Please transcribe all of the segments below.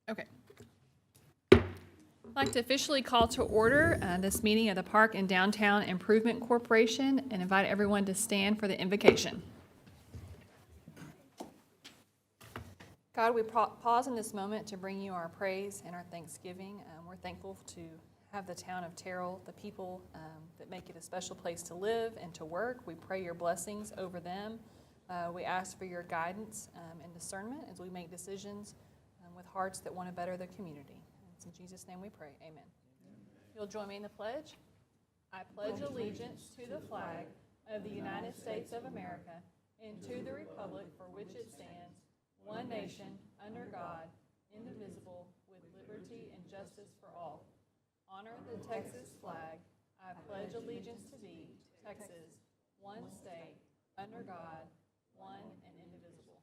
Okay. I'd like to officially call to order this meeting of the Park and Downtown Improvement Corporation and invite everyone to stand for the invocation. God, we pause in this moment to bring you our praise and our thanksgiving. We're thankful to have the town of Terrell, the people that make it a special place to live and to work. We pray your blessings over them. We ask for your guidance and discernment as we make decisions with hearts that want to better the community. It's in Jesus' name we pray. Amen. You'll join me in the pledge. I pledge allegiance to the flag of the United States of America and to the republic for which it stands, one nation, under God, indivisible, with liberty and justice for all. Honor the Texas flag. I pledge allegiance to thee, Texas, one state, under God, one and indivisible.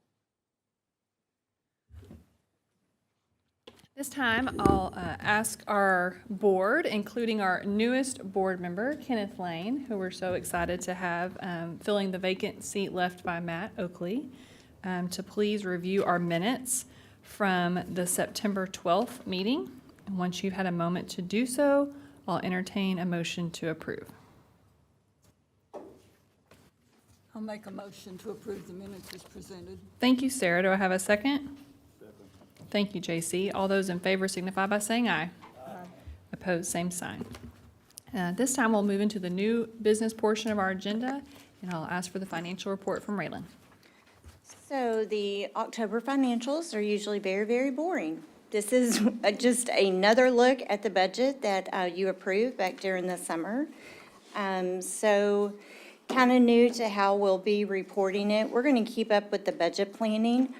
This time, I'll ask our board, including our newest board member, Kenneth Lane, who we're so excited to have filling the vacant seat left by Matt Oakley, to please review our minutes from the September 12th meeting. And once you've had a moment to do so, I'll entertain a motion to approve. I'll make a motion to approve the minutes as presented. Thank you, Sarah. Do I have a second? Thank you, JC. All those in favor signify by saying aye. Aye. Opposed, same sign. This time, we'll move into the new business portion of our agenda, and I'll ask for the financial report from Raylan. So the October financials are usually very, very boring. This is just another look at the budget that you approved back during the summer. So kind of new to how we'll be reporting it. We're going to keep up with the budget planning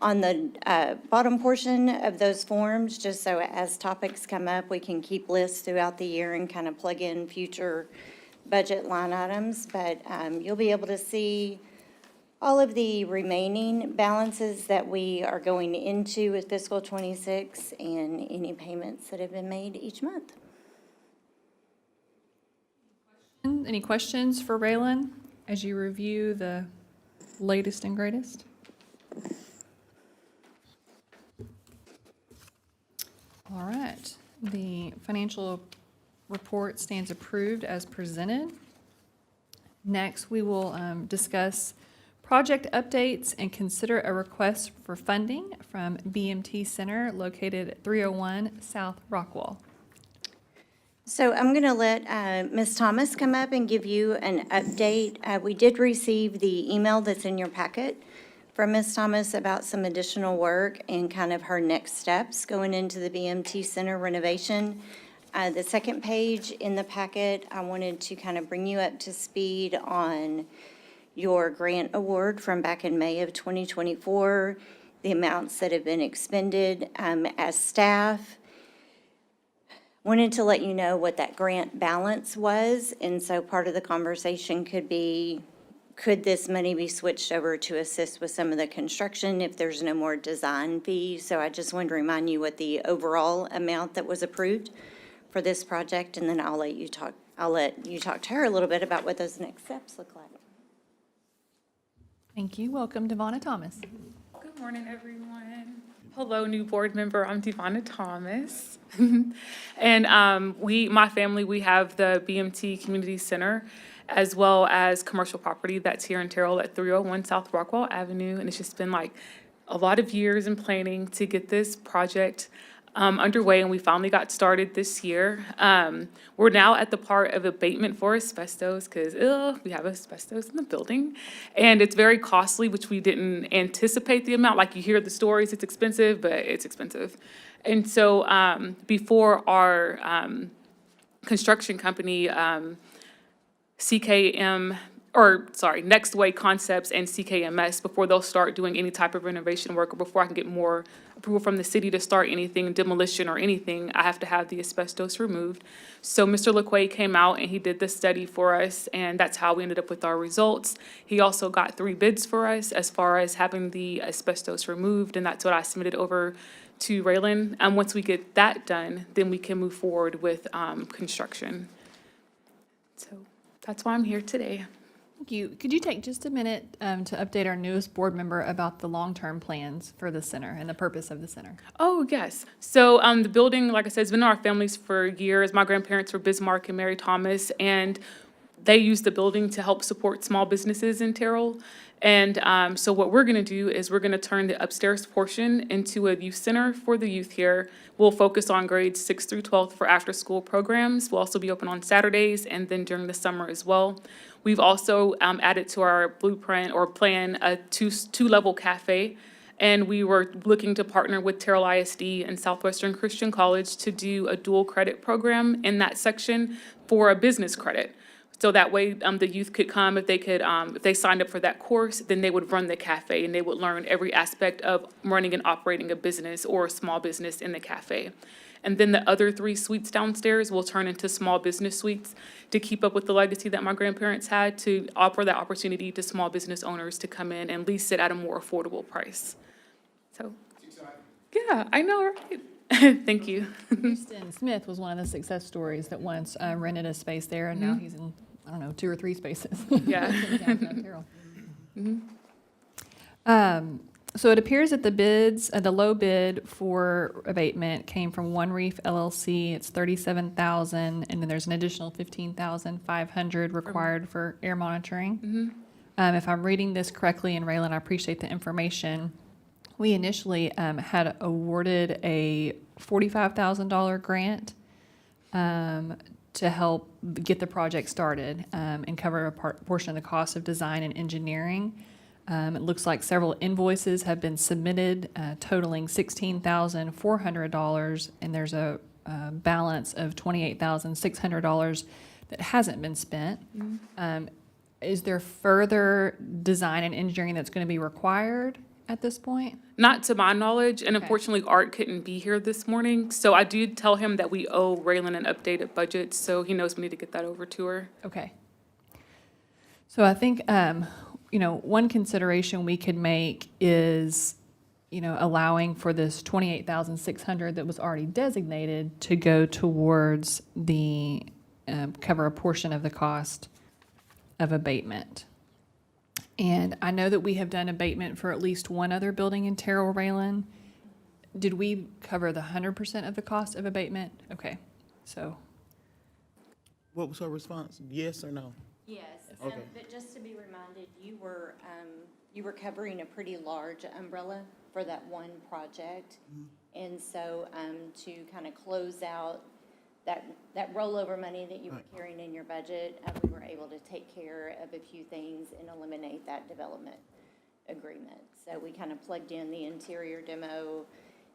on the bottom portion of those forms, just so as topics come up, we can keep lists throughout the year and kind of plug in future budget line items. But you'll be able to see all of the remaining balances that we are going into with fiscal 26 and any payments that have been made each month. Any questions for Raylan as you review the latest and greatest? All right. The financial report stands approved as presented. Next, we will discuss project updates and consider a request for funding from BMT Center located at 301 South Rockwall. So I'm going to let Ms. Thomas come up and give you an update. We did receive the email that's in your packet from Ms. Thomas about some additional work and kind of her next steps going into the BMT Center renovation. The second page in the packet, I wanted to kind of bring you up to speed on your grant award from back in May of 2024, the amounts that have been expended as staff. Wanted to let you know what that grant balance was, and so part of the conversation could be, could this money be switched over to assist with some of the construction if there's no more design fees? So I just wanted to remind you what the overall amount that was approved for this project, and then I'll let you talk to her a little bit about what those next steps look like. Thank you. Welcome, Devonna Thomas. Good morning, everyone. Hello, new board member. I'm Devonna Thomas. And my family, we have the BMT Community Center as well as commercial property that's here in Terrell at 301 South Rockwall Avenue. And it's just been like a lot of years in planning to get this project underway, and we finally got started this year. We're now at the part of abatement for asbestos because we have asbestos in the building, and it's very costly, which we didn't anticipate the amount. Like you hear the stories, it's expensive, but it's expensive. And so before our construction company, Next Way Concepts and CKMS, before they'll start doing any type of renovation work, or before I can get more approval from the city to start anything, demolition or anything, I have to have the asbestos removed. So Mr. LeQuay came out and he did this study for us, and that's how we ended up with our results. He also got 3 bids for us as far as having the asbestos removed, and that's what I submitted over to Raylan. And once we get that done, then we can move forward with construction. So that's why I'm here today. Thank you. Could you take just a minute to update our newest board member about the long-term plans for the center and the purpose of the center? Oh, yes. So the building, like I said, has been in our families for years. My grandparents were Bismarck and Mary Thomas, and they used the building to help support small businesses in Terrell. And so what we're going to do is we're going to turn the upstairs portion into a youth center for the youth here. We'll focus on grades 6 through 12 for after-school programs. We'll also be open on Saturdays and then during the summer as well. We've also added to our blueprint or plan a two-level cafe. And we were looking to partner with Terrell ISD and Southwestern Christian College to do a dual credit program in that section for a business credit. So that way, the youth could come, if they signed up for that course, then they would run the cafe and they would learn every aspect of running and operating a business or a small business in the cafe. And then the other 3 suites downstairs will turn into small business suites to keep up with the legacy that my grandparents had, to offer that opportunity to small business owners to come in and lease it at a more affordable price. So, yeah, I know, right? Thank you. Houston Smith was one of the success stories that once rented a space there, and now he's in, I don't know, 2 or 3 spaces. Yeah. in downtown Terrell. So it appears that the low bid for abatement came from One Reef LLC. It's $37,000, and then there's an additional $15,500 required for air monitoring. If I'm reading this correctly, and Raylan, I appreciate the information. We initially had awarded a $45,000 grant to help get the project started and cover a portion of the cost of design and engineering. It looks like several invoices have been submitted totaling $16,400, and there's a balance of $28,600 that hasn't been spent. Is there further design and engineering that's going to be required at this point? Not to my knowledge, and Okay. unfortunately, Art couldn't be here this morning. So I did tell him that we owe Raylan an updated budget, so he knows we need to get that over to her. Okay. So I think, one consideration we could make is, allowing for this $28,600 that was already designated to go towards the, cover a portion of the cost of abatement. And I know that we have done abatement for at least one other building in Terrell, Raylan. Did we cover the 100% of the cost of abatement? Okay, so. What was her response? Yes or no? Yes, Okay. but just to be reminded, you were covering a pretty large umbrella for that one project. And so, to kind of close out that rollover money that you were carrying in your budget, we were able to take care of a few things and eliminate that development agreement. So we kind of plugged in the interior demo,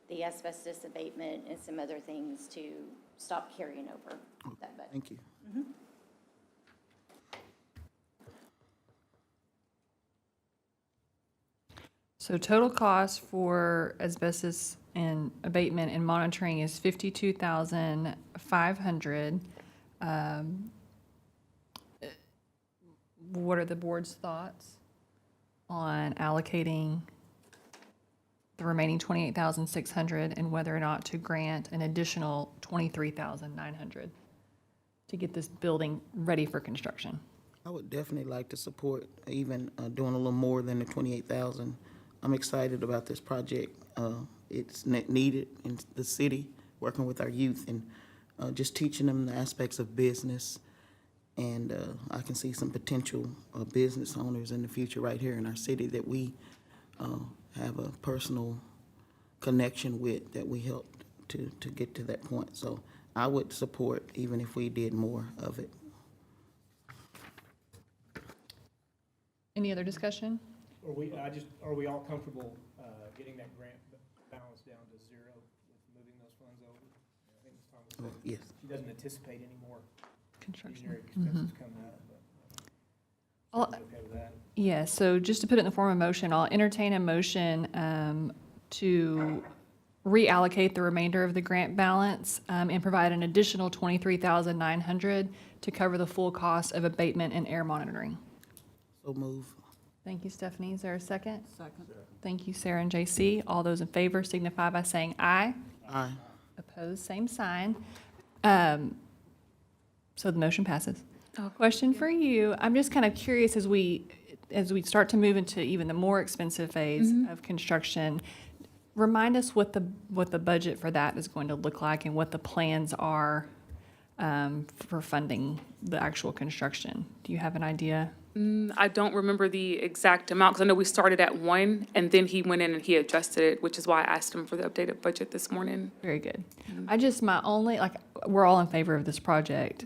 the asbestos abatement, and some other things to stop carrying over that budget. Thank you. So total cost for asbestos and abatement and monitoring is $52,500. What are the board's thoughts on allocating the remaining $28,600 and whether or not to grant an additional $23,900 to get this building ready for construction? I would definitely like to support even doing a little more than the 28,000. I'm excited about this project. It's needed in the city, working with our youth and just teaching them the aspects of business. And I can see some potential business owners in the future right here in our city that we have a personal connection with, that we helped to get to that point. So I would support even if we did more of it. Any other discussion? Are we all comfortable getting that grant balance down to 0 with moving those funds over? I think Ms. Thomas said Yes. she doesn't anticipate any more Construction. engineering expenses coming out, but I'll- she's okay with that. Yeah, so just to put it in the form of motion, I'll entertain a motion to reallocate the remainder of the grant balance and provide an additional $23,900 to cover the full cost of abatement and air monitoring. So move. Thank you, Stephanie. Is there a second? Second. Thank you, Sarah and JC. All those in favor signify by saying aye. Aye. Opposed, same sign. So the motion passes. Question for you. I'm just kind of curious as we start to move into even the more expensive phase of construction, remind us what the budget for that is going to look like and what the plans are for funding the actual construction. Do you have an idea? I don't remember the exact amount, because I know we started at 1, and then he went in and he adjusted it, which is why I asked him for the updated budget this morning. Very good. My only, we're all in favor of this project.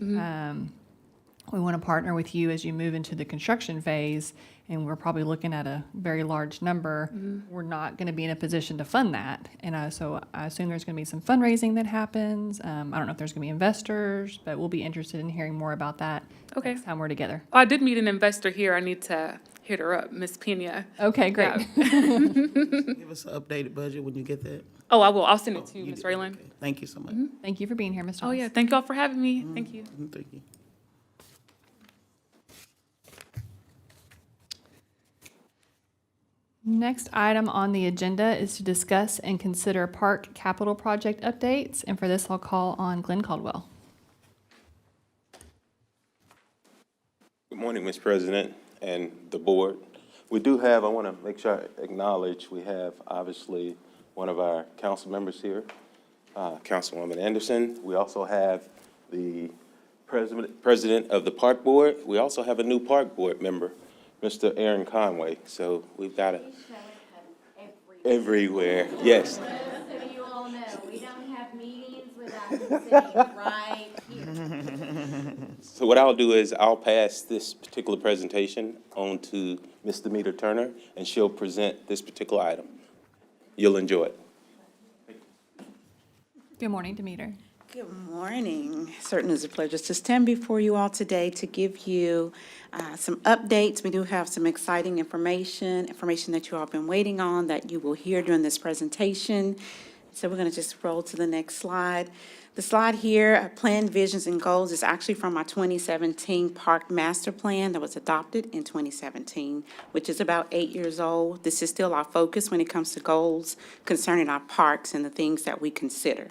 We want to partner with you as you move into the construction phase, and we're probably looking at a very large number. We're not going to be in a position to fund that. And so I assume there's going to be some fundraising that happens. I don't know if there's going to be investors, but we'll be interested in hearing more about that next time we're together. Oh, I did meet an investor here. I need to hit her up, Miss Pena. Okay, great. Give us an updated budget when you get that. Oh, I will. I'll send it to you, You Ms. did. Raylan. Okay. Thank you so much. Thank you for being here, Ms. Oh, Thomas. yeah. Thank y'all for having me. Thank you. Thank you. Next item on the agenda is to discuss and consider park capital project updates. And for this, I'll call on Glenn Caldwell. Good morning, Ms. President and the board. We do have, I want to make sure I acknowledge, we have obviously one of our council members here, Councilwoman Anderson. We also have the president of the park board. We also have a new park board member, Mr. Aaron Conway. So we've got it everywhere. Yes. So you all know, we don't have meetings without him sitting right here. So what I'll do is I'll pass this particular presentation on to Ms. Demeter Turner, and she'll present this particular item. You'll enjoy it. Good morning, Demeter. Good morning. Certainly is a pleasure to stand before you all today to give you some updates. We do have some exciting information that you all have been waiting on that you will hear during this presentation. So we're going to just roll to the next slide. The slide here, Plan, Visions, and Goals, is actually from our 2017 Park Master Plan that was adopted in 2017, which is about 8 years old. This is still our focus when it comes to goals concerning our parks and the things that we consider.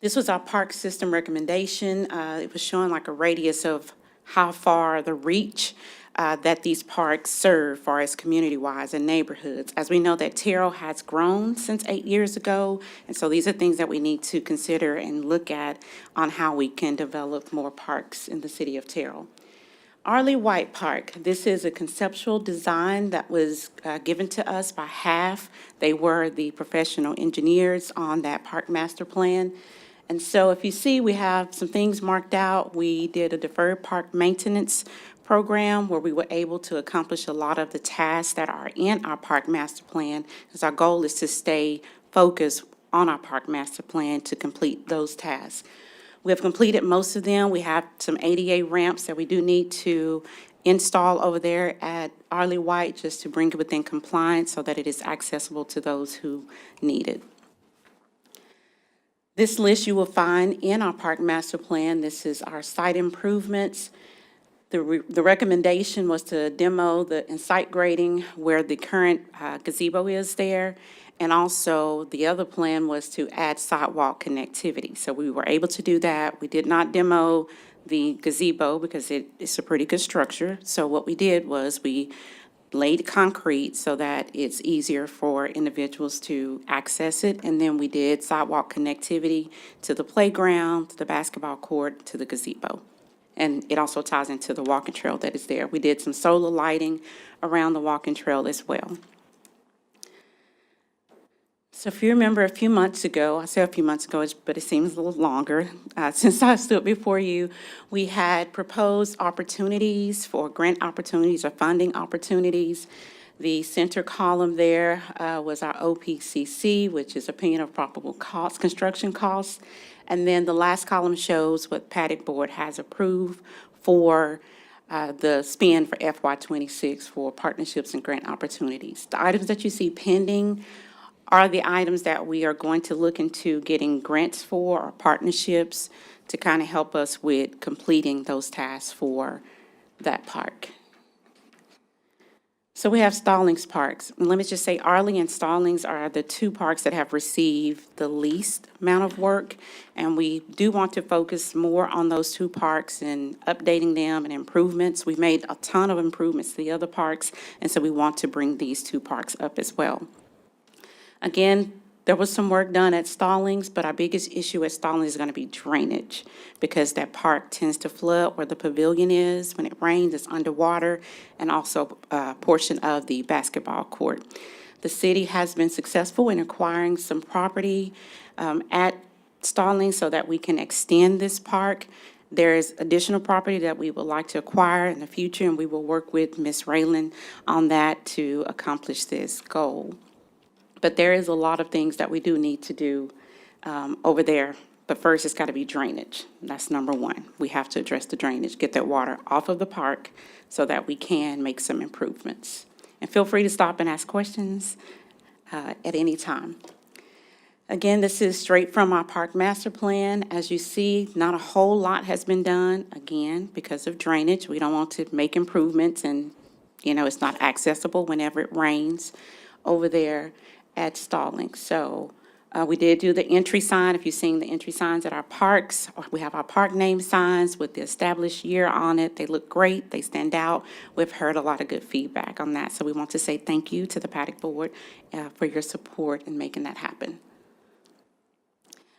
This was our park system recommendation. It was showing like a radius of how far the reach that these parks serve far as community-wise and neighborhoods. As we know that Terrell has grown since 8 years ago, and so these are things that we need to consider and look at on how we can develop more parks in the city of Terrell. Arley White Park, this is a conceptual design that was given to us by HAF. They were the professional engineers on that park master plan. And so if you see, we have some things marked out. We did a deferred park maintenance program where we were able to accomplish a lot of the tasks that are in our park master plan, because our goal is to stay focused on our park master plan to complete those tasks. We have completed most of them. We have some ADA ramps that we do need to install over there at Arley White just to bring it within compliance so that it is accessible to those who need it. This list you will find in our park master plan. This is our site improvements. The recommendation was to demo and site grading where the current gazebo is there. And also, the other plan was to add sidewalk connectivity. So we were able to do that. We did not demo the gazebo because it's a pretty good structure. So what we did was we laid concrete so that it's easier for individuals to access it. And then we did sidewalk connectivity to the playground, to the basketball court, to the gazebo. And it also ties into the walking trail that is there. We did some solar lighting around the walking trail as well. So if you remember a few months ago, I say a few months ago, but it seems a little longer, since I stood before you, we had proposed opportunities for grant opportunities or funding opportunities. The center column there was our OPCC, which is opinion of probable cost, construction costs. And then the last column shows what Paddock Board has approved for the spend for FY26 for partnerships and grant opportunities. The items that you see pending are the items that we are going to look into getting grants for or partnerships to kind of help us with completing those tasks for that park. So we have Stallings Parks. And let me just say, Arley and Stallings are the two parks that have received the least amount of work. And we do want to focus more on those two parks and updating them and improvements. We've made a ton of improvements to the other parks, and so we want to bring these two parks up as well. Again, there was some work done at Stallings, but our biggest issue at Stallings is going to be drainage, because that park tends to flood where the pavilion is. When it rains, it's underwater, and also a portion of the basketball court. The city has been successful in acquiring some property at Stallings so that we can extend this park. There is additional property that we would like to acquire in the future, and we will work with Ms. Raylan on that to accomplish this goal. But there is a lot of things that we do need to do over there. But first, it's got to be drainage. That's number one. We have to address the drainage, get that water off of the park so that we can make some improvements. And feel free to stop and ask questions at any time. Again, this is straight from our park master plan. As you see, not a whole lot has been done, again, because of drainage. We don't want to make improvements and, it's not accessible whenever it rains over there at Stallings. So we did do the entry sign. If you've seen the entry signs at our parks, we have our park name signs with the established year on it. They look great. They stand out. We've heard a lot of good feedback on that. So we want to say thank you to the Paddock Board for your support in making that happen.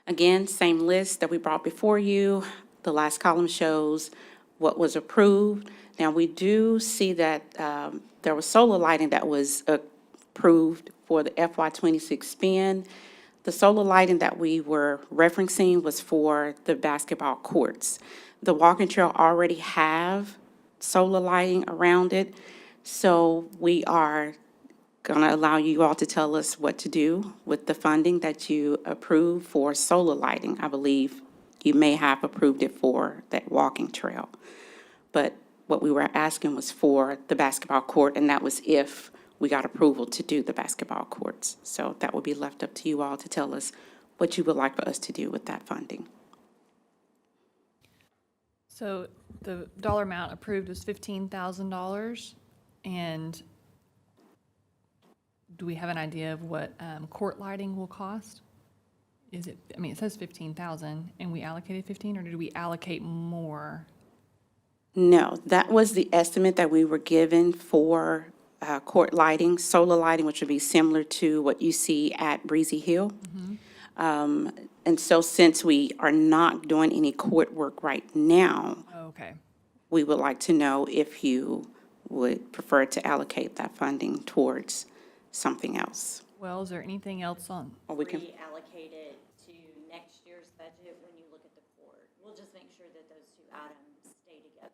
Again, same list that we brought before you. The last column shows what was approved. Now, we do see that there was solar lighting that was approved for the FY26 spend. The solar lighting that we were referencing was for the basketball courts. The walking trail already have solar lighting around it, so we are going to allow you all to tell us what to do with the funding that you approve for solar lighting. I believe you may have approved it for that walking trail. But what we were asking was for the basketball court, and that was if we got approval to do the basketball courts. So that will be left up to you all to tell us what you would like for us to do with that funding. So the dollar amount approved was $15,000, and do we have an idea of what court lighting will cost? Is it, it says 15,000, and we allocated 15, or did we allocate more? No, that was the estimate that we were given for court lighting, solar lighting, which would be similar to what you see at Breezy Hill. And so since we are not doing any court work right now, Okay. we would like to know if you would prefer to allocate that funding towards something else. Well, is there anything else on? Or we can, Reallocate it to next year's budget when you look at the court. We'll just make sure that those two items stay together.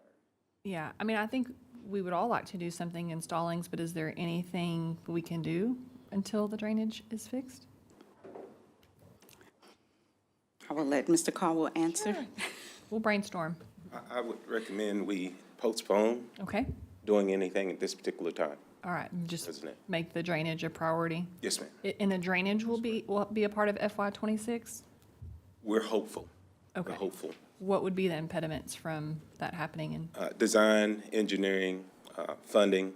Yeah, I think we would all like to do something in Stallings, but is there anything we can do until the drainage is fixed? I will let Mr. Caldwell answer. Sure. We'll brainstorm. I would recommend we postpone Okay, doing anything at this particular time. all right, just President. make the drainage a priority. Yes, ma'am. And the drainage will be a part of FY26? We're hopeful. Okay. We're hopeful. What would be the impediments from that happening? And Design, engineering, funding.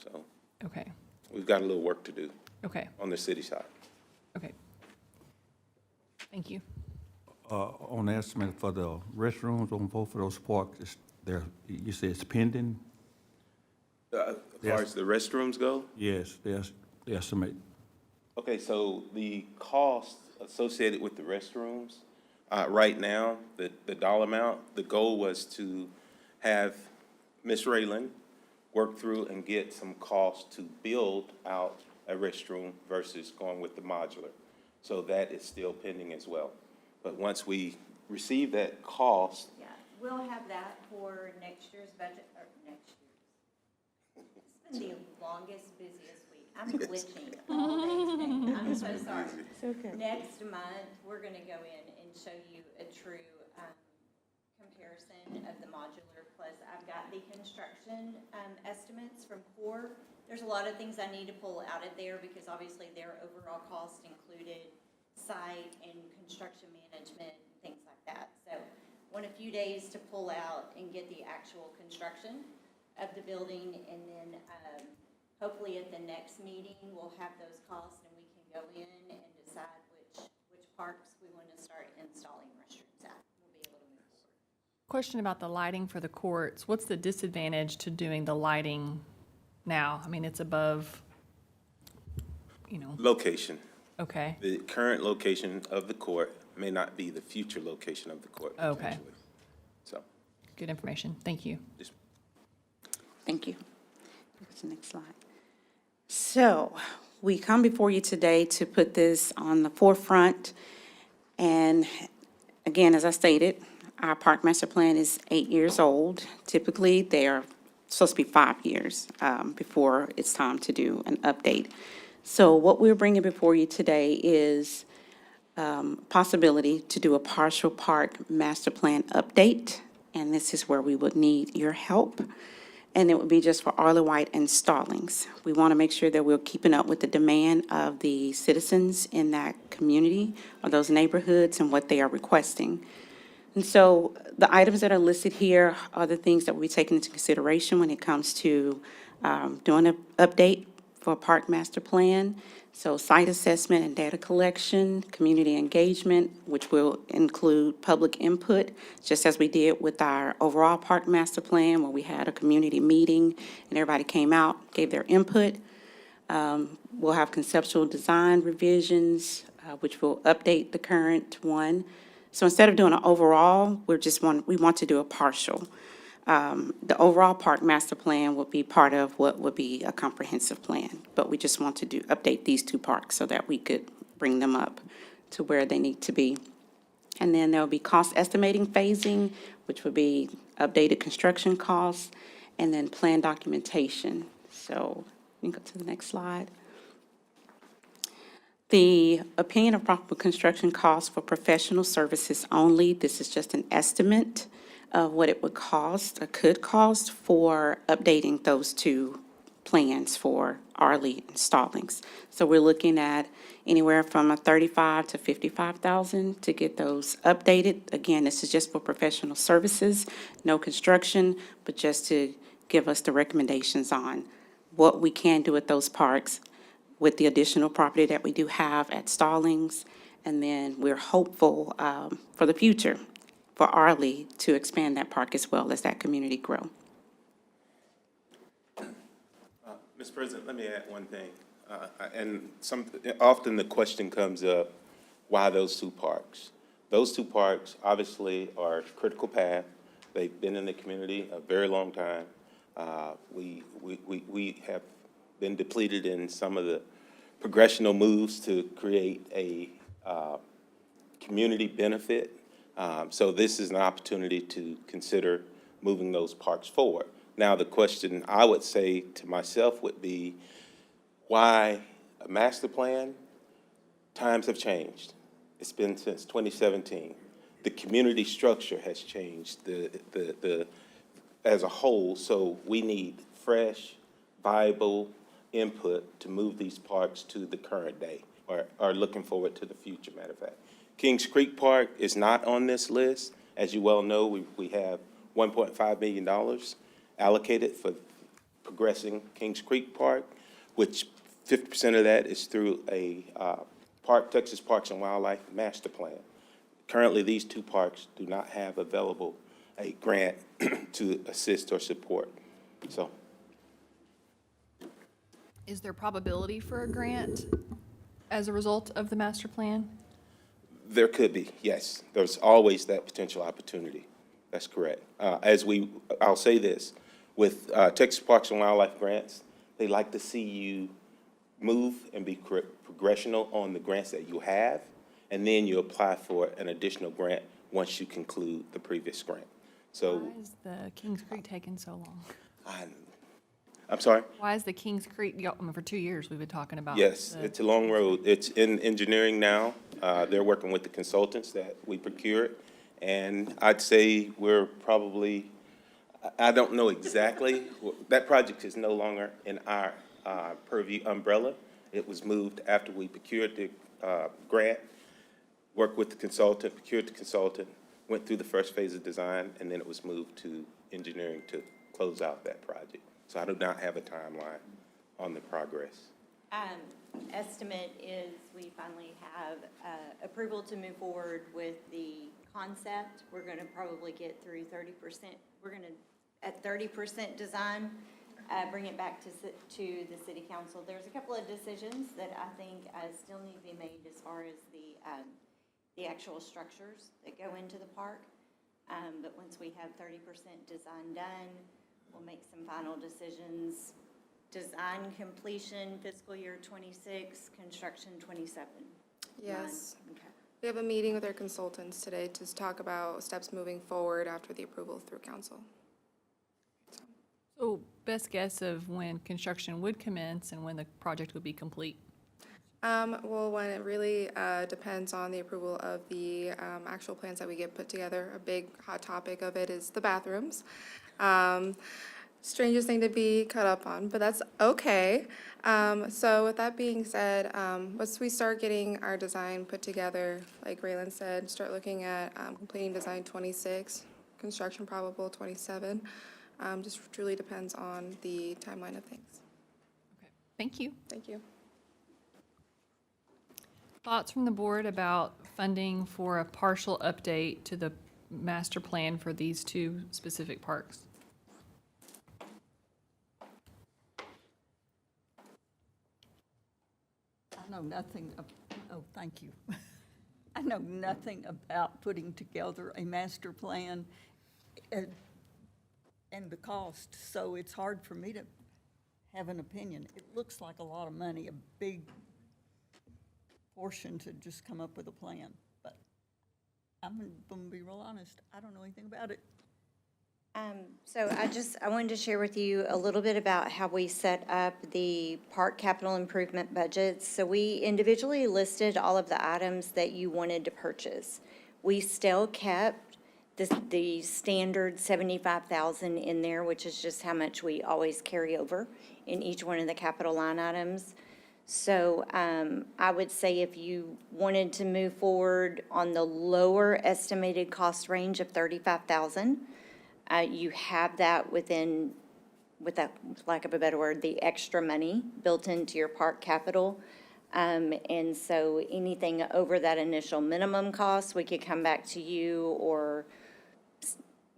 So okay, we've got a little work to do okay, on the city side. okay. Thank you. On the estimate for the restrooms on both of those parks, you say it's pending? As far as the restrooms go? Yes, the estimate. Okay, so the cost associated with the restrooms, right now, the dollar amount, the goal was to have Ms. Raylan work through and get some cost to build out a restroom versus going with the modular. So that is still pending as well. But once we receive that cost, Yeah, we'll have that for next year's budget, or next year's. It's been the longest, busiest week. I'm glitching all day today. I'm so sorry. It's okay. Next month, we're gonna go in and show you a true comparison of the modular, plus I've got the construction estimates from Core. There's a lot of things I need to pull out of there because obviously their overall cost included site and construction management, things like that. So want a few days to pull out and get the actual construction of the building, and then hopefully at the next meeting, we'll have those costs and we can go in and decide which parks we want to start installing restrooms at. We'll be able to move forward. Question about the lighting for the courts. What's the disadvantage to doing the lighting now? I mean, it's above, Location. okay. The current location of the court may not be the future location of the court Okay. potentially. So, Good information. Thank you. just Thank you. Go to the next slide. So, we come before you today to put this on the forefront. And again, as I stated, our park master plan is 8 years old. Typically, they are supposed to be 5 years before it's time to do an update. So what we're bringing before you today is possibility to do a partial park master plan update. And this is where we would need your help. And it would be just for Arlie White and Stallings. We want to make sure that we're keeping up with the demand of the citizens in that community or those neighborhoods and what they are requesting. And so the items that are listed here are the things that we take into consideration when it comes to doing an update for a park master plan. So site assessment and data collection, community engagement, which will include public input, just as we did with our overall park master plan, where we had a community meeting and everybody came out, gave their input. We'll have conceptual design revisions, which will update the current one. So instead of doing an overall, we want to do a partial. The overall park master plan would be part of what would be a comprehensive plan, but we just want to update these two parks so that we could bring them up to where they need to be. And then there'll be cost estimating phasing, which would be updated construction costs, and then plan documentation. So you can go to the next slide. The opinion of probable construction costs for professional services only. This is just an estimate of what it would cost or could cost for updating those two plans for Arlie and Stallings. So we're looking at anywhere from $35,000 to $55,000 to get those updated. Again, this is just for professional services, no construction, but just to give us the recommendations on what we can do at those parks with the additional property that we do have at Stallings. And then we're hopeful for the future for Arlie to expand that park as well as that community grow. Mr. President, let me add one thing. Often the question comes up, why those two parks? Those two parks obviously are critical path. They've been in the community a very long time. We have been depleted in some of the progressional moves to create a community benefit. So this is an opportunity to consider moving those parks forward. Now, the question I would say to myself would be, why a master plan? Times have changed. It's been since 2017. The community structure has changed as a whole, so we need fresh, viable input to move these parks to the current day, or looking forward to the future, matter of fact. Kings Creek Park is not on this list. As you well know, we have $1.5 million allocated for progressing Kings Creek Park, which 50% of that is through a Texas Parks and Wildlife Master Plan. Currently, these two parks do not have available a grant to assist or support. So, Is there probability for a grant as a result of the master plan? there could be, yes. There's always that potential opportunity. That's correct. I'll say this, with Texas Parks and Wildlife grants, they like to see you move and be progressional on the grants that you have, and then you apply for an additional grant once you conclude the previous grant. So, Why is the Kings Creek taking so long? I'm sorry? Why is the Kings Creek, for 2 years we've been talking about. Yes, the- it's a long road. It's in engineering now. They're working with the consultants that we procured. And I'd say we're probably, I don't know exactly, that project is no longer in our purview umbrella. It was moved after we procured the grant, worked with the consultant, procured the consultant, went through the first phase of design, and then it was moved to engineering to close out that project. So I do not have a timeline on the progress? Estimate is we finally have approval to move forward with the concept. We're going to probably get through 30%. We're going to, at 30% design, bring it back to the city council. There's a couple of decisions that I think still need to be made as far as the actual structures that go into the park. But once we have 30% design done, we'll make some final decisions. Design completion fiscal year 26, construction 27. Yes. Okay. We have a meeting with our consultants today to talk about steps moving forward after the approval through council. So best guess of when construction would commence and when the project would be complete? Well, when it really depends on the approval of the actual plans that we get put together. A big hot topic of it is the bathrooms. Strangest thing to be caught up on, but that's okay. So with that being said, once we start getting our design put together, like Raylan said, start looking at completing design 26, construction probable 27. Just truly depends on the timeline of things. Okay, thank you. Thank you. Thoughts from the board about funding for a partial update to the master plan for these two specific parks? I know nothing, oh, thank you. I know nothing about putting together a master plan and the cost, so it's hard for me to have an opinion. It looks like a lot of money, a big portion to just come up with a plan, but I'm gonna be real honest, I don't know anything about it. So I wanted to share with you a little bit about how we set up the park capital improvement budgets. So we individually listed all of the items that you wanted to purchase. We still kept the standard $75,000 in there, which is just how much we always carry over in each one of the capital line items. So I would say if you wanted to move forward on the lower estimated cost range of $35,000, you have that within, with that lack of a better word, the extra money built into your park capital. And so anything over that initial minimum cost, we could come back to you, or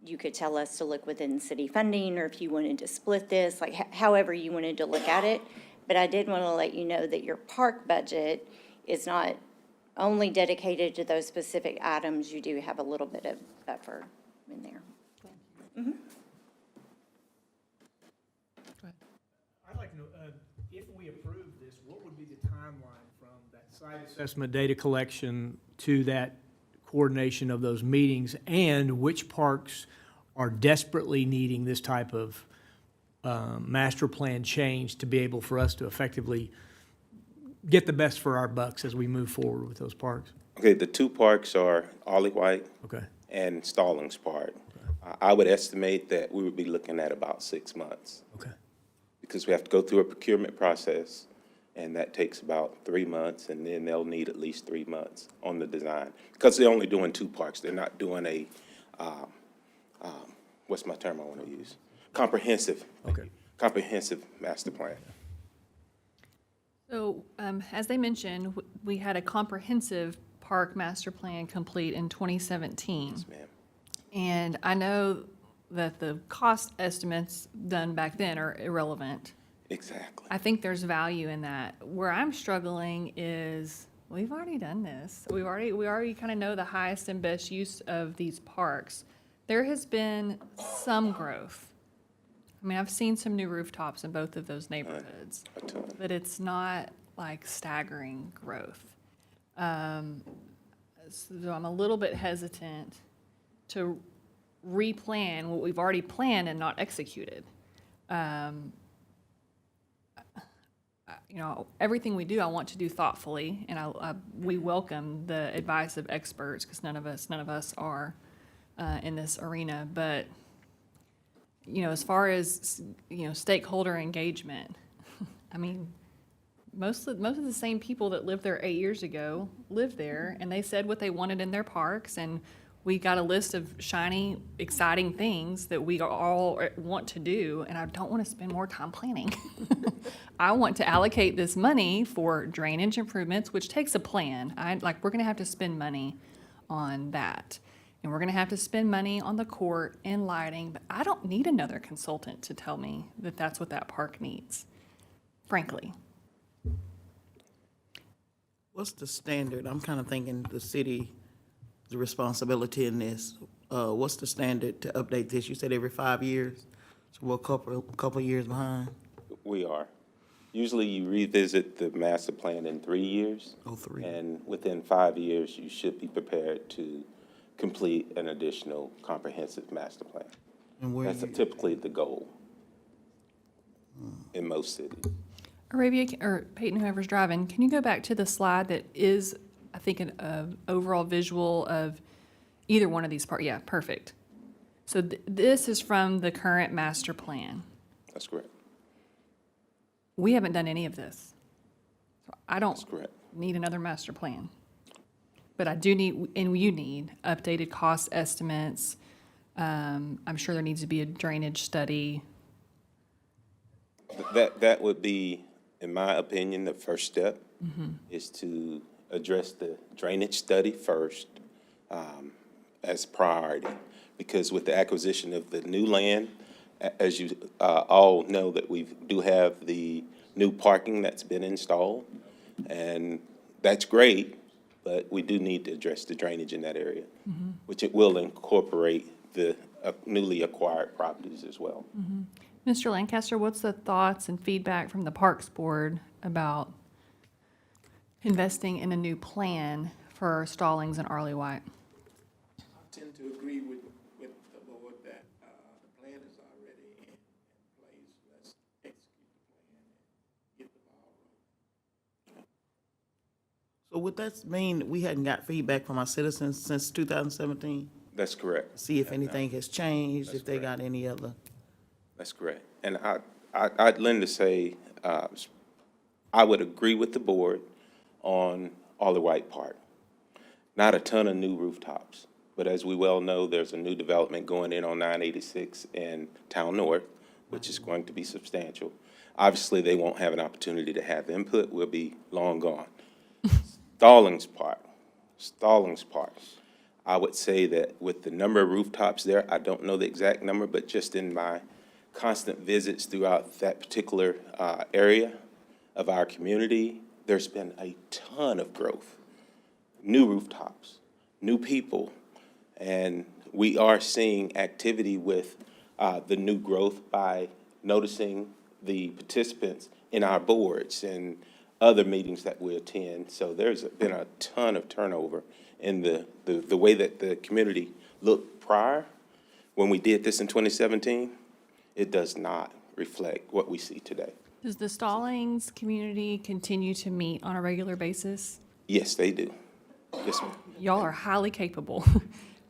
you could tell us to look within city funding, or if you wanted to split this, like however you wanted to look at it. But I did want to let you know that your park budget is not only dedicated to those specific items. You do have a little bit of buffer in there. I'd like to know, if we approve this, what would be the timeline from that site assessment data collection to that coordination of those meetings, and which parks are desperately needing this type of master plan change to be able for us to effectively get the best for our bucks as we move forward with those parks? Okay, the two parks are Ollie White Okay. and Stallings Park. I would estimate that we would be looking at about 6 months, Okay. because we have to go through a procurement process, and that takes about 3 months, and then they'll need at least 3 months on the design, because they're only doing two parks. They're not doing a, what's my term I want to use? Comprehensive. Okay. Comprehensive master plan. So, as they mentioned, we had a comprehensive park master plan complete in 2017. Yes, ma'am. And I know that the cost estimates done back then are irrelevant. Exactly. I think there's value in that. Where I'm struggling is, we've already done this. We already kind of know the highest and best use of these parks. There has been some growth. I mean, I've seen some new rooftops in both of those neighborhoods, A ton. but it's not like staggering growth. So I'm a little bit hesitant to replan what we've already planned and not executed. You know, everything we do, I want to do thoughtfully, and we welcome the advice of experts, because none of us are in this arena. But you know, as far as stakeholder engagement, I mean, most of the same people that lived there 8 years ago live there, and they said what they wanted in their parks, and We got a list of shiny, exciting things that we all want to do, and I don't want to spend more time planning. I want to allocate this money for drainage improvements, which takes a plan. We're gonna have to spend money on that. And we're gonna have to spend money on the court and lighting, but I don't need another consultant to tell me that that's what that park needs, frankly. What's the standard? I'm kind of thinking the city's responsibility in this. What's the standard to update this? You said every 5 years, so we're a couple of years behind. We are. Usually you revisit the master plan in 3 years. Oh, 3. And within 5 years, you should be prepared to complete an additional comprehensive master plan. And where That's typically the goal in most cities. Arabia, or Peyton, whoever's driving, can you go back to the slide that is, I think, an overall visual of either one of these parts? Yeah, perfect. So this is from the current master plan. That's correct. We haven't done any of this. So I don't That's correct. need another master plan. But I do need, and you need, updated cost estimates. I'm sure there needs to be a drainage study. That would be, in my opinion, the first step is to address the drainage study first as priority. Because with the acquisition of the new land, as you all know, that we do have the new parking that's been installed. And that's great, but we do need to address the drainage in that area, which it will incorporate the newly acquired properties as well. Mr. Lancaster, what's the thoughts and feedback from the Parks Board about investing in a new plan for Stallings and Arlie White? I tend to agree with the board that the plan is already in place. Let's execute the plan and get the ball rolling. So would that mean we hadn't got feedback from our citizens since 2017? That's correct. See if anything has changed, That's if they correct. got any other. That's correct. And I'd lend to say, I would agree with the board on Arlie White Park. Not a ton of new rooftops, but as we well know, there's a new development going in on 986 in Town North, which is going to be substantial. Obviously, they won't have an opportunity to have input. We'll be long gone. Stallings Park. I would say that with the number of rooftops there, I don't know the exact number, but just in my constant visits throughout that particular area of our community, there's been a ton of growth. New rooftops, new people, and we are seeing activity with the new growth by noticing the participants in our boards and other meetings that we attend. So there's been a ton of turnover in the way that the community looked prior. When we did this in 2017, it does not reflect what we see today. Does the Stallings community continue to meet on a regular basis? Yes, they do. Yes, ma'am. Y'all are highly capable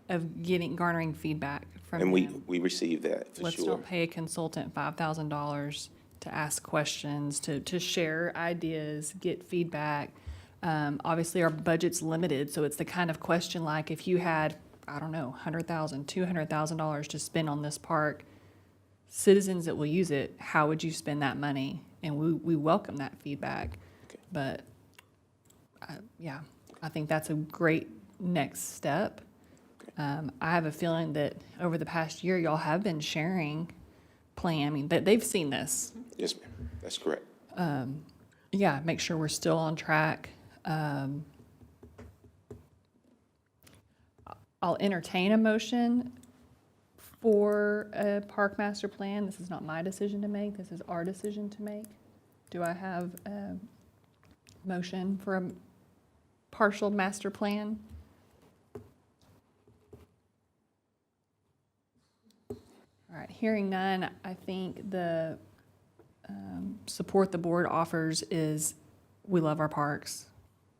of garnering feedback from them. And we receive that for Let's sure. not pay a consultant $5,000 to ask questions, to share ideas, get feedback. Obviously, our budget's limited, so it's the kind of question like if you had, I don't know, $100,000, $200,000 to spend on this park, citizens that will use it, how would you spend that money? And we welcome that feedback. Okay. But, yeah, I think that's a great next step. I have a feeling that over the past year, y'all have been sharing plan. I mean, they've seen this. Yes, ma'am. That's correct. Yeah, make sure we're still on track. I'll entertain a motion for a park master plan. This is not my decision to make, this is our decision to make. Do I have a motion for a partial master plan? All right, hearing none, I think the support the board offers is we love our parks.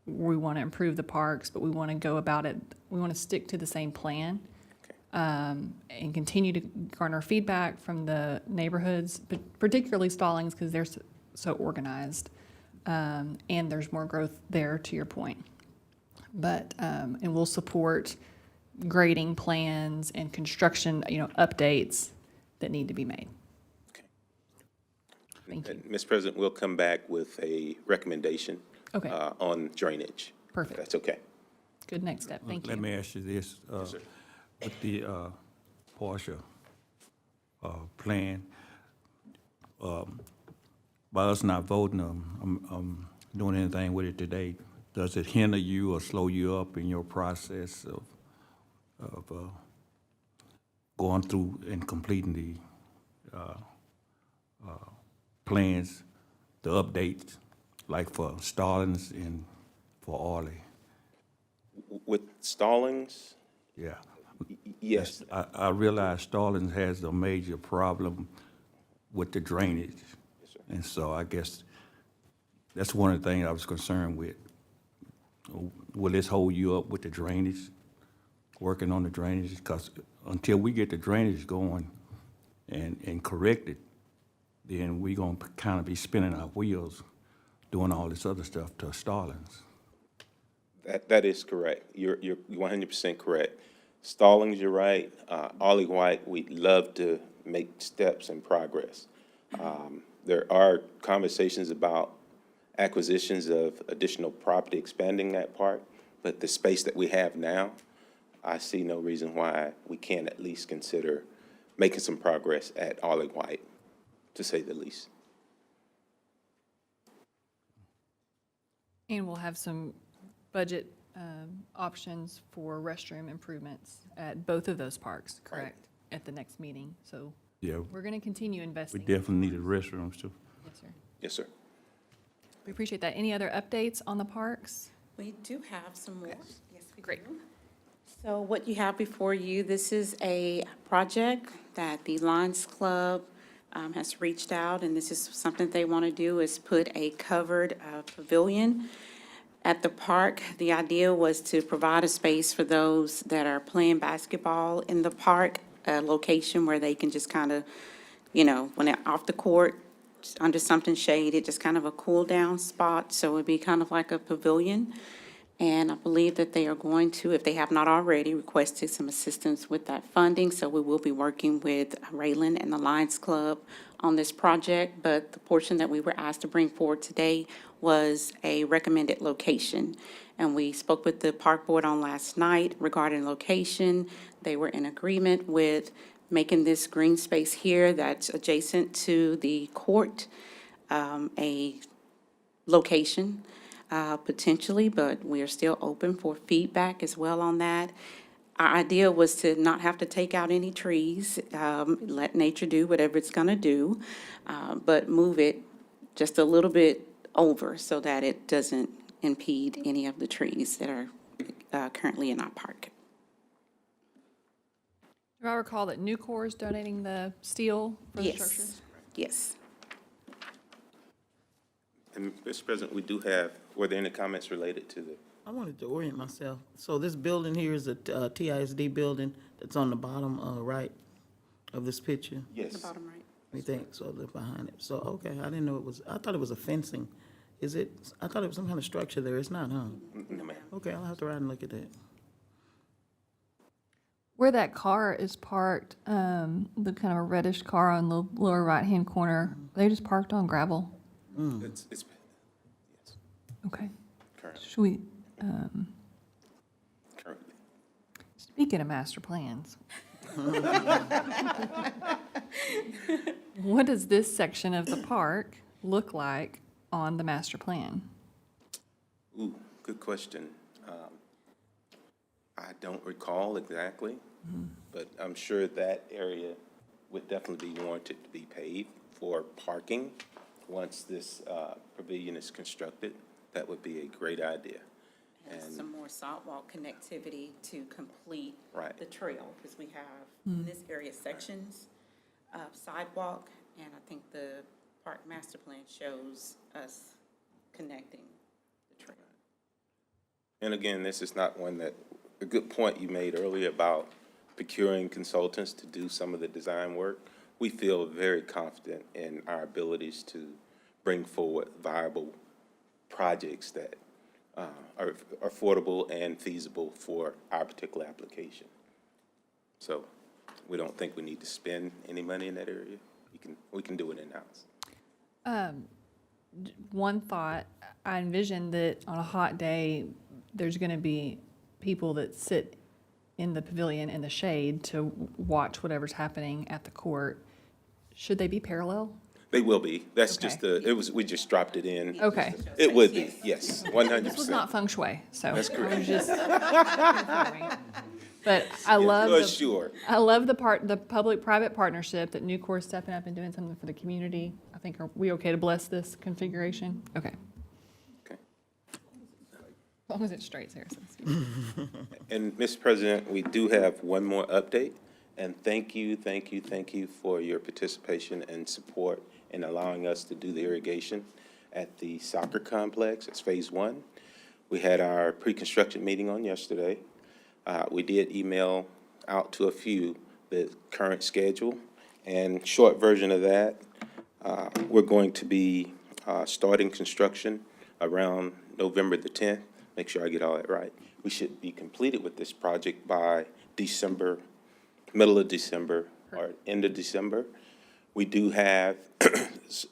We want to improve the parks, but we want to go about it, we want to stick to the same plan. And continue to garner feedback from the neighborhoods, but particularly Stallings, because they're so organized. And there's more growth there, to your point. But, and we'll support grading plans and construction, updates that need to be made. Okay. Thank you. And, Ms. President, we'll come back with a recommendation Okay. On drainage. Perfect. That's okay. Good next step. Thank Let you. me ask you this, sir. with the partial plan, by us not voting, doing anything with it today, does it hinder you or slow you up in your process of going through and completing the plans, the updates, like for Stallings and for Orly? With Stallings, Yeah. yes, I realize Stallings has a major problem with the drainage. Yes, sir. And so I guess that's one of the things I was concerned with. Will this hold you up with the drainage, working on the drainage? Because until we get the drainage going and corrected, then we gonna kind of be spinning our wheels doing all this other stuff to Stallings. that is correct. You're 100% correct. Stallings, you're right. Ollie White, we'd love to make steps and progress. There are conversations about acquisitions of additional property expanding that park, but the space that we have now, I see no reason why we can't at least consider making some progress at Ollie White, to say the least. And we'll have some budget options for restroom improvements at both of those parks, correct? At the next meeting. So Yeah, we're going to continue we investing. definitely needed restrooms too. Yes, sir. Yes, sir. We appreciate that. Any other updates on the parks? We do have some more. Yes, we Great. do. So what you have before you, this is a project that the Lions Club has reached out, and this is something they want to do, is put a covered pavilion at the park. The idea was to provide a space for those that are playing basketball in the park, a location where they can just kind of, when they're off the court, just under something shaded, just kind of a cool down spot. So it'd be kind of like a pavilion. And I believe that they are going to, if they have not already, requested some assistance with that funding. So we will be working with Raylan and the Lions Club on this project. But the portion that we were asked to bring forward today was a recommended location. And we spoke with the park board on last night regarding location. They were in agreement with making this green space here that's adjacent to the court a location. Potentially, but we are still open for feedback as well on that. Our idea was to not have to take out any trees, let nature do whatever it's gonna do, but move it just a little bit over so that it doesn't impede any of the trees that are currently in our park. Do I recall that Nucor is donating the steel for the structures? Yes. And, Mr. President, we do have, were there any comments related to the? I wanted to orient myself. So this building here is a TISD building that's on the bottom right of this picture? Yes. The bottom right. You think, so they're behind it. So, okay, I didn't know it was, I thought it was a fencing. Is it, I thought it was some kind of structure there. It's not, huh? No, ma'am. Okay, I'll have to ride and look at that. Where that car is parked, the kind of a reddish car on the lower right-hand corner, they just parked on gravel? It's yes, Okay. currently. Should we, Currently. speaking of master plans, what does this section of the park look like on the master plan? Ooh, good question. I don't recall exactly, but I'm sure that area would definitely be warranted to be paved for parking. Once this pavilion is constructed, that would be a great idea. And some more sidewalk connectivity to complete Right. the trail, because we have in this area sections of sidewalk, and I think the park master plan shows us connecting the trail. And again, this is not one that, a good point you made earlier about procuring consultants to do some of the design work. We feel very confident in our abilities to bring forward viable projects that are affordable and feasible for our particular application. So we don't think we need to spend any money in that area. We can do it in-house. One thought, I envision that on a hot day, there's going to be people that sit in the pavilion in the shade to watch whatever's happening at the court. Should they be parallel? They will be. That's Okay. just we just dropped it in. Okay. It would be, yes, 100%. This was not feng shui, so. That's correct. I was just confirming. But I love, Sure. I love the public-private partnership that Nucor's stepping up and doing something for the community. I think, are we okay to bless this configuration? Okay. Okay. As long as it's straight, Saracen. Excuse me. And, Mr. President, we do have one more update, and thank you for your participation and support in allowing us to do the irrigation at the soccer complex. It's Phase 1. We had our pre-construction meeting on yesterday. We did email out to a few the current schedule, and short version of that, we're going to be starting construction around November the 10th. Make sure I get all that right. We should be completed with this project by December, middle of December or end of December. We do have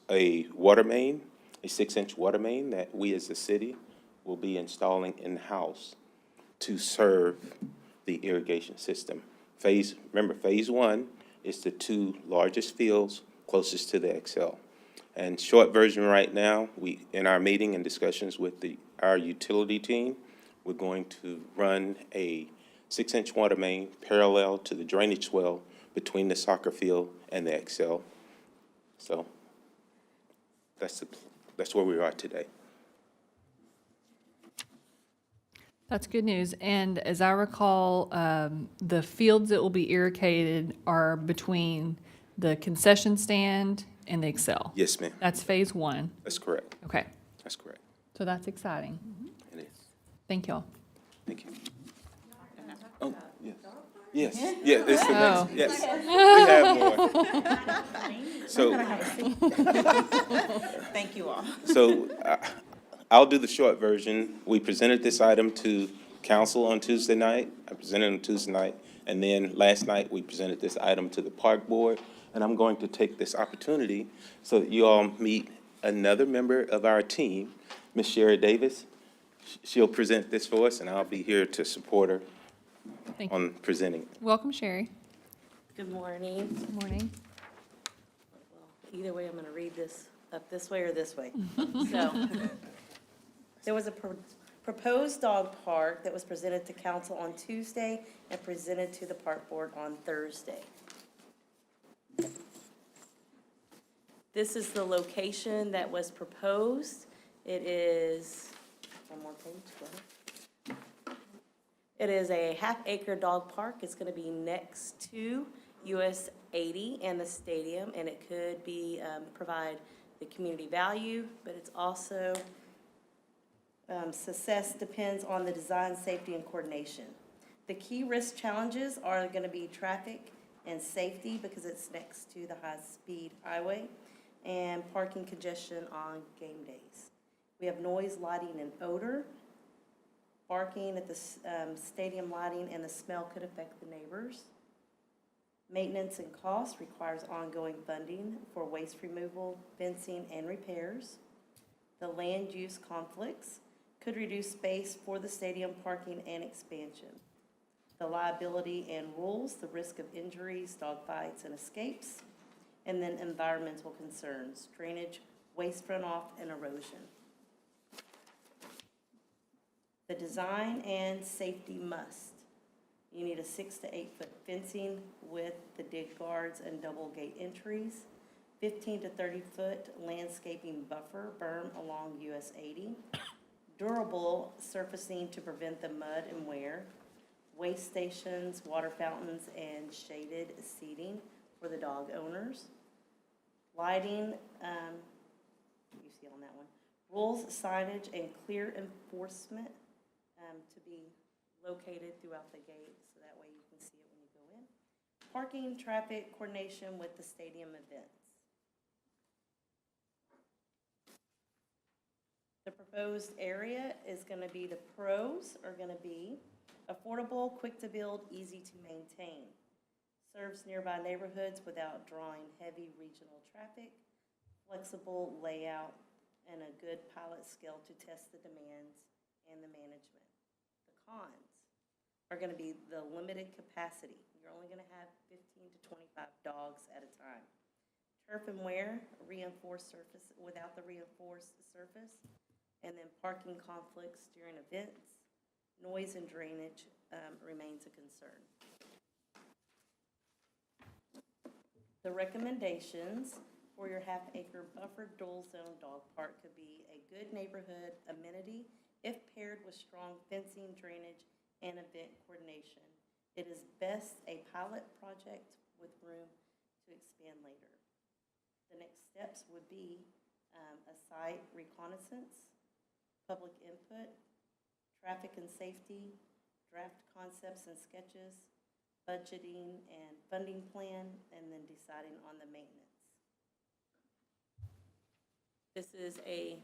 a water main, a 6-inch water main that we as a city will be installing in-house to serve the irrigation system. Remember, Phase 1 is the 2 largest fields closest to the XL. And short version right now, in our meeting and discussions with our utility team, we're going to run a 6-inch water main parallel to the drainage well between the soccer field and the XL. So that's where we are today. That's good news. And as I recall, the fields that will be irrigated are between the concession stand and the Excel. Yes, ma'am. That's Phase 1. That's correct. Okay, That's correct. so that's exciting. It is. Thank y'all. Thank you. Oh, yes. Yes, yeah, it's the Oh. next, yes. We have more. Thank you all. So I'll do the short version. We presented this item to council on Tuesday night. I presented it on Tuesday night. And then last night, we presented this item to the park board. And I'm going to take this opportunity so that you all meet another member of our team, Ms. Sherry Davis. She'll present this for us, and I'll be here to support her Thank you. on presenting. Welcome, Sherry. Good morning. Good morning. Well, either way, I'm going to read this up this way or this way. So, there was a proposed dog park that was presented to council on Tuesday and presented to the park board on Thursday. This is the location that was proposed. It is, one more page, go ahead. It is a half-acre dog park. It's going to be next to US 80 and the stadium, and it could be, provide the community value, but it's also, success depends on the design, safety, and coordination. The key risk challenges are going to be traffic and safety because it's next to the high-speed highway, and parking congestion on game days. We have noise, lighting, and odor. Barking at the stadium lighting and the smell could affect the neighbors. Maintenance and cost requires ongoing funding for waste removal, fencing, and repairs. The land use conflicts could reduce space for the stadium parking and expansion. The liability and rules, the risk of injuries, dog fights, and escapes, and then environmental concerns, drainage, waste runoff, and erosion. The design and safety must. You need a 6 to 8 foot fencing with the dig guards and double gate entries, 15 to 30 foot landscaping buffer berm along US 80, durable surfacing to prevent the mud and wear, waste stations, water fountains, and shaded seating for the dog owners. Lighting, you see on that one, rules, signage, and clear enforcement to be located throughout the gate, so that way you can see it when you go in. Parking, traffic, coordination with the stadium events. The proposed area is gonna be, the pros are gonna be affordable, quick to build, easy to maintain. Serves nearby neighborhoods without drawing heavy regional traffic, flexible layout, and a good pilot scale to test the demands and the management. The cons are gonna be the limited capacity. You're only gonna have 15 to 25 dogs at a time. Turf and wear, reinforced surface, without the reinforced surface, and then parking conflicts during events. Noise and drainage remains a concern. The recommendations for your half-acre buffered dual zone dog park could be a good neighborhood amenity if paired with strong fencing, drainage, and event coordination. It is best a pilot project with room to expand later. The next steps would be a site reconnaissance, public input, traffic and safety, draft concepts and sketches, budgeting and funding plan, and then deciding on the maintenance. This is a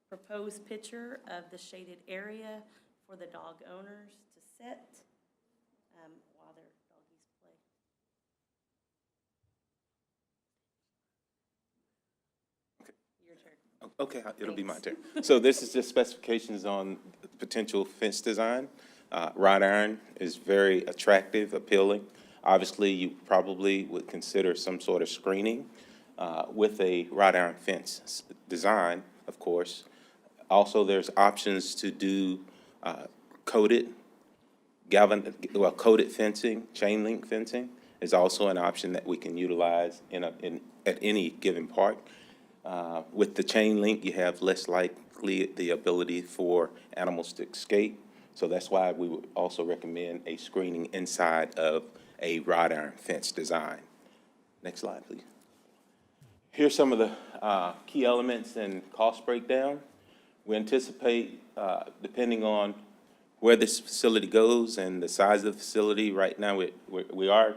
proposed picture of the shaded area for the dog owners to set while their doggies play. Your turn. Okay, it'll be my turn. So this is just specifications on potential fence design. Wrought iron is very attractive, appealing. Obviously, you probably would consider some sort of screening with a wrought iron fence design, of course. Also, there's options to do coated fencing, chain link fencing is also an option that we can utilize at any given park. With the chain link, you have less likely the ability for animals to escape. So that's why we would also recommend a screening inside of a wrought iron fence design. Next slide, please. Here's some of the key elements and cost breakdown. We anticipate, depending on where this facility goes and the size of the facility, right now we are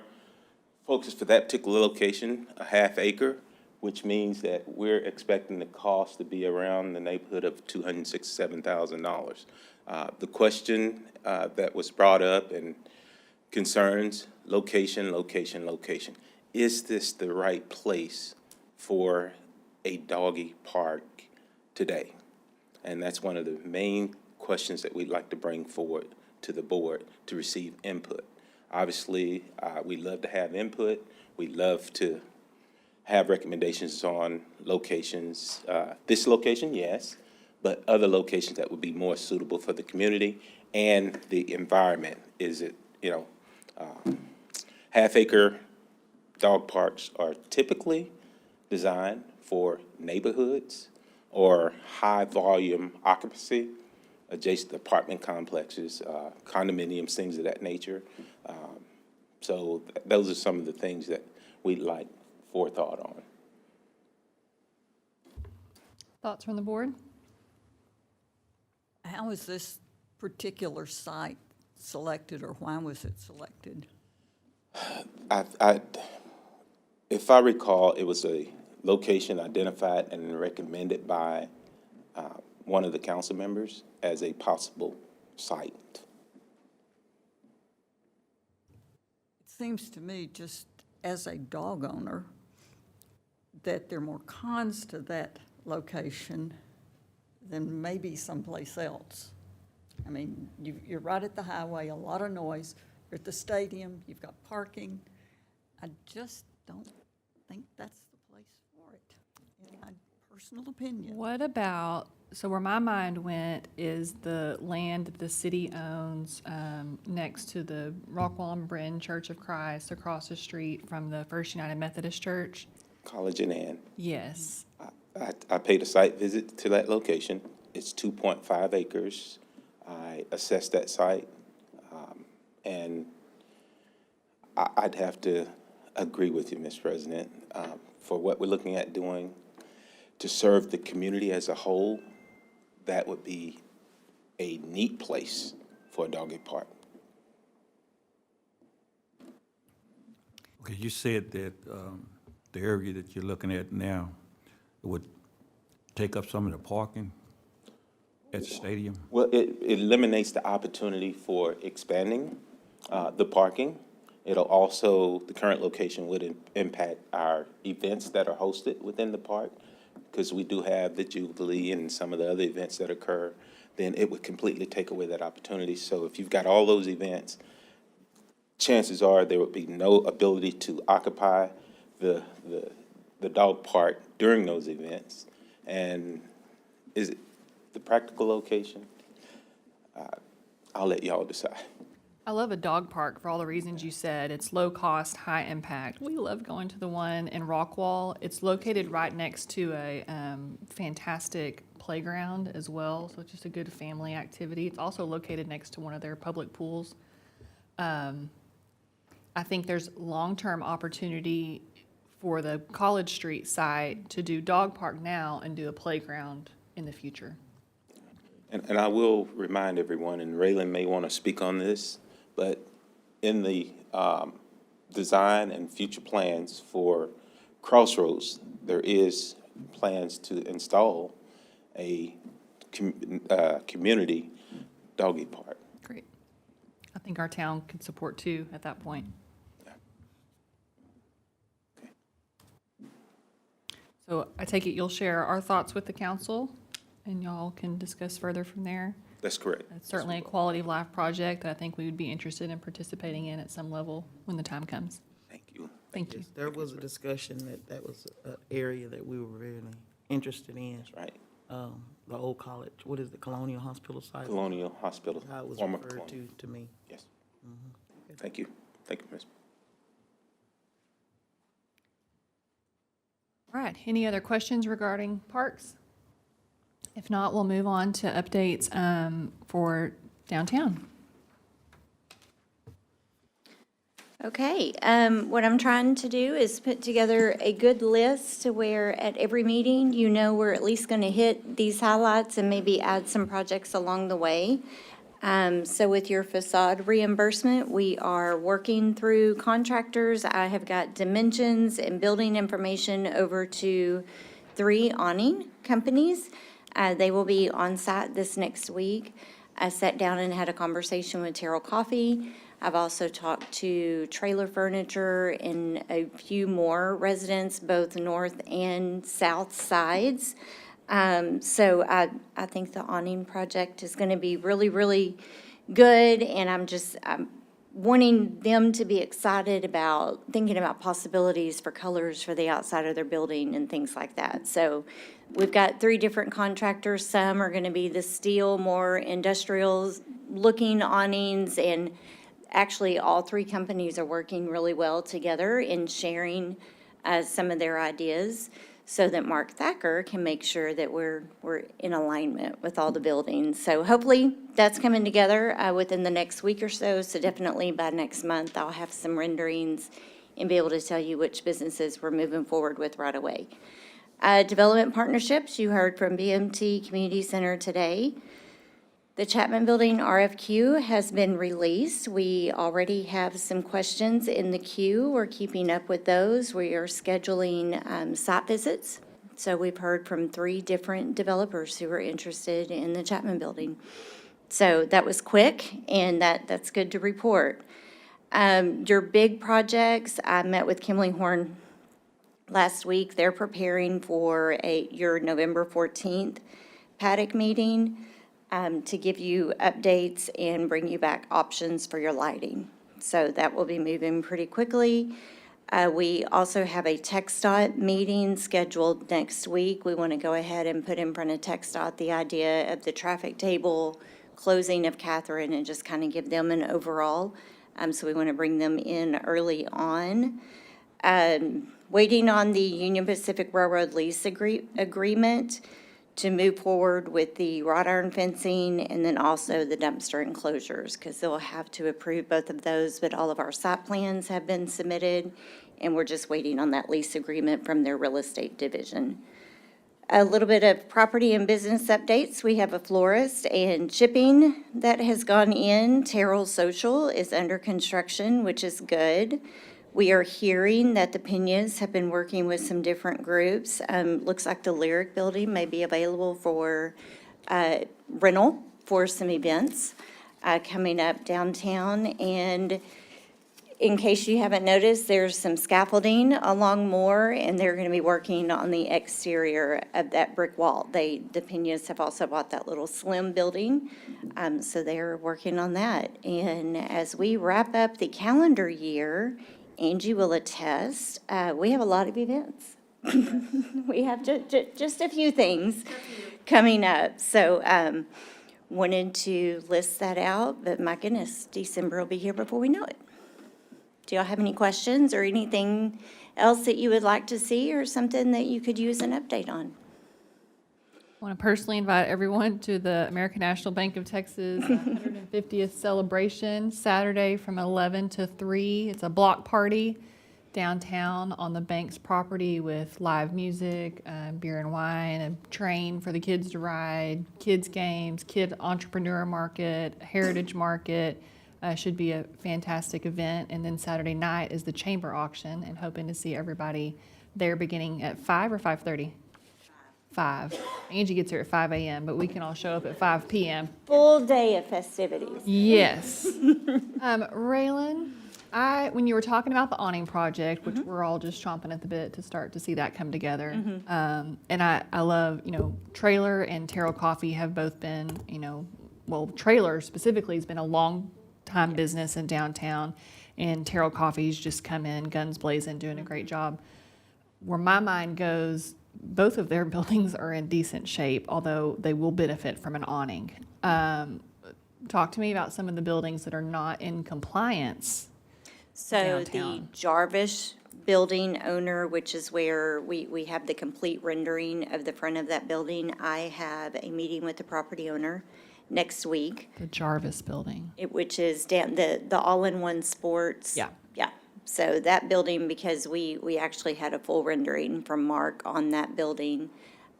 focused for that particular location, a half acre, which means that we're expecting the cost to be around the neighborhood of $267,000. The question that was brought up and concerns, location, location, location. Is this the right place for a doggy park today? And that's one of the main questions that we'd like to bring forward to the board to receive input. Obviously, we love to have input. We love to have recommendations on locations. This location, yes, but other locations that would be more suitable for the community and the environment. Is it, half-acre dog parks are typically designed for neighborhoods or high-volume occupancy, adjacent apartment complexes, condominiums, things of that nature. So those are some of the things that we'd like forethought on. Thoughts from the board? How is this particular site selected, or why was it selected? If I recall, it was a location identified and recommended by one of the council members as a possible site. It seems to me, just as a dog owner, that there are more cons to that location than maybe someplace else. I mean, you're right at the highway, a lot of noise. You're at the stadium, you've got parking. I just don't think that's the place for it, in my personal opinion. What about, so where my mind went is the land that the city owns next to the Rockwall and Bryn Church of Christ across the street from the First United Methodist Church. College and Ann. Yes. I paid a site visit to that location. It's 2.5 acres. I assessed that site, and I'd have to agree with you, Mr. President. For what we're looking at doing to serve the community as a whole, that would be a neat place for a doggy park. Okay, you said that the area that you're looking at now would take up some of the parking? at the stadium? Well, it eliminates the opportunity for expanding the parking. It'll also, the current location would impact our events that are hosted within the park, because we do have the Jubilee and some of the other events that occur. Then it would completely take away that opportunity. So if you've got all those events, chances are there would be no ability to occupy the dog park during those events. And is it the practical location? I'll let y'all decide. I love a dog park for all the reasons you said. It's low cost, high impact. We love going to the one in Rockwall. It's located right next to a fantastic playground as well, so it's just a good family activity. It's also located next to one of their public pools. I think there's long-term opportunity for the College Street site to do dog park now and do a playground in the future. And I will remind everyone, and Raylan may want to speak on this, but in the design and future plans for Crossroads, there is plans to install a community doggy park. Great. I think our town could support too at that point. So I take it you'll share our thoughts with the council, and y'all can discuss further from there. That's correct. It's certainly a quality of life project that I think we would be interested in participating in at some level when the time comes. Thank you. Thank you. Yes, there was a discussion that was an area that we were really interested in. That's right. The old college, what is the Colonial Hospital site? Colonial Hospital, How it was former referred Colonial. to me. Yes. Thank you. Thank you, Ms. All right, any other questions regarding parks? If not, we'll move on to updates for downtown. Okay, what I'm trying to do is put together a good list to where at every meeting, you know, we're at least going to hit these highlights and maybe add some projects along the way. So with your facade reimbursement, we are working through contractors. I have got dimensions and building information over to 3 awning companies. They will be on site this next week. I sat down and had a conversation with Terrell Coffee. I've also talked to Trailer Furniture and a few more residents, both north and south sides. So I think the awning project is going to be really, really good, and I'm wanting them to be excited about thinking about possibilities for colors for the outside of their building and things like that. So we've got 3 different contractors. Some are going to be the steel, more industrial-looking awnings, and actually, all 3 companies are working really well together in sharing some of their ideas so that Mark Thacker can make sure that we're in alignment with all the buildings. So hopefully, that's coming together within the next week or so. So definitely by next month, I'll have some renderings and be able to tell you which businesses we're moving forward with right away. Development partnerships, you heard from BMT Community Center today. The Chapman Building RFQ has been released. We already have some questions in the queue. We're keeping up with those. We are scheduling site visits. So we've heard from 3 different developers who are interested in the Chapman Building. So that was quick, and that's good to report. Your big projects, I met with Kimley Horn last week. They're preparing for your November 14th paddock meeting. To give you updates and bring you back options for your lighting. So that will be moving pretty quickly. We also have a TxDOT meeting scheduled next week. We want to go ahead and put in front of TxDOT the idea of the traffic table, closing of Catherine, and just kind of give them an overall. So we want to bring them in early on. Waiting on the Union Pacific Railroad lease agreement to move forward with the wrought iron fencing and then also the dumpster enclosures, because they'll have to approve both of those, but all of our site plans have been submitted, and we're just waiting on that lease agreement from their real estate division. A little bit of property and business updates. We have a florist and shipping that has gone in. Terrell Social is under construction, which is good. We are hearing that the Peñas have been working with some different groups. Looks like the Lyric Building may be available for rental for some events coming up downtown. And in case you haven't noticed, there's some scaffolding along Moore, and they're going to be working on the exterior of that brick wall. The Peñas have also bought that little slim building, so they're working on that. And as we wrap up the calendar year, Angie will attest, we have a lot of events. We have just a few things coming up. So wanted to list that out, but my goodness, December will be here before we know it. Do y'all have any questions or anything else that you would like to see or something that you could use an update on? I want to personally invite everyone to the American National Bank of Texas 150th celebration, Saturday from 11 to 3. It's a block party downtown on the bank's property with live music, beer and wine, a train for the kids to ride, kids games, kid entrepreneur market, heritage market. Should be a fantastic event. And then Saturday night is the chamber auction, and hoping to see everybody there beginning at 5 or 5:30? 5. Angie gets here at 5 a.m., but we can all show up at 5 p.m. Full day of festivities. Yes. Raylan, when you were talking about the awning project, which we're all just chomping at the bit to start to see that come together, and I love, Trailer and Terrell Coffee have both been, well, Trailer specifically has been a long time business in downtown, and Terrell Coffee's just come in guns blazing, doing a great job. Where my mind goes, both of their buildings are in decent shape, although they will benefit from an awning. Talk to me about some of the buildings that are not in compliance. So the Downtown. Jarvis building owner, which is where we have the complete rendering of the front of that building, I have a meeting with the property owner next week. The Jarvis building. Which is down the all-in-one sports. Yeah. Yeah. So that building, because we actually had a full rendering from Mark on that building.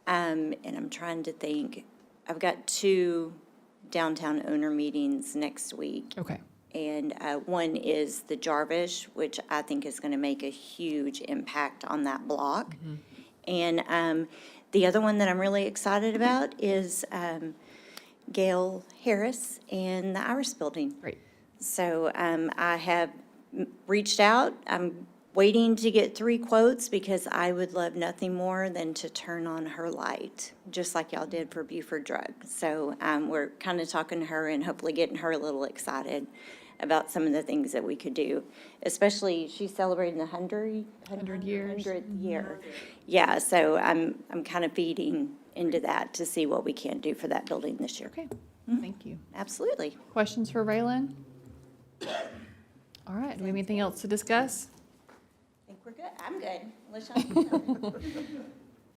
And I'm trying to think, I've got 2 downtown owner meetings next week. Okay. And one is the Jarvis, which I think is going to make a huge impact on that block. And the other one that I'm really excited about is Gail Harris and the Iris Building. Great. So I have reached out. I'm waiting to get 3 quotes because I would love nothing more than to turn on her light, just like y'all did for Buford Drug. So we're kind of talking to her and hopefully getting her a little excited about some of the things that we could do, especially she's celebrating the 100 years. 100th year. Yeah, so I'm kind of feeding into that to see what we can do for that building this year. Okay. Thank you. Absolutely. Questions for Raylan? All right. Do we have anything else to discuss? I think we're good. I'm good. Unless y'all-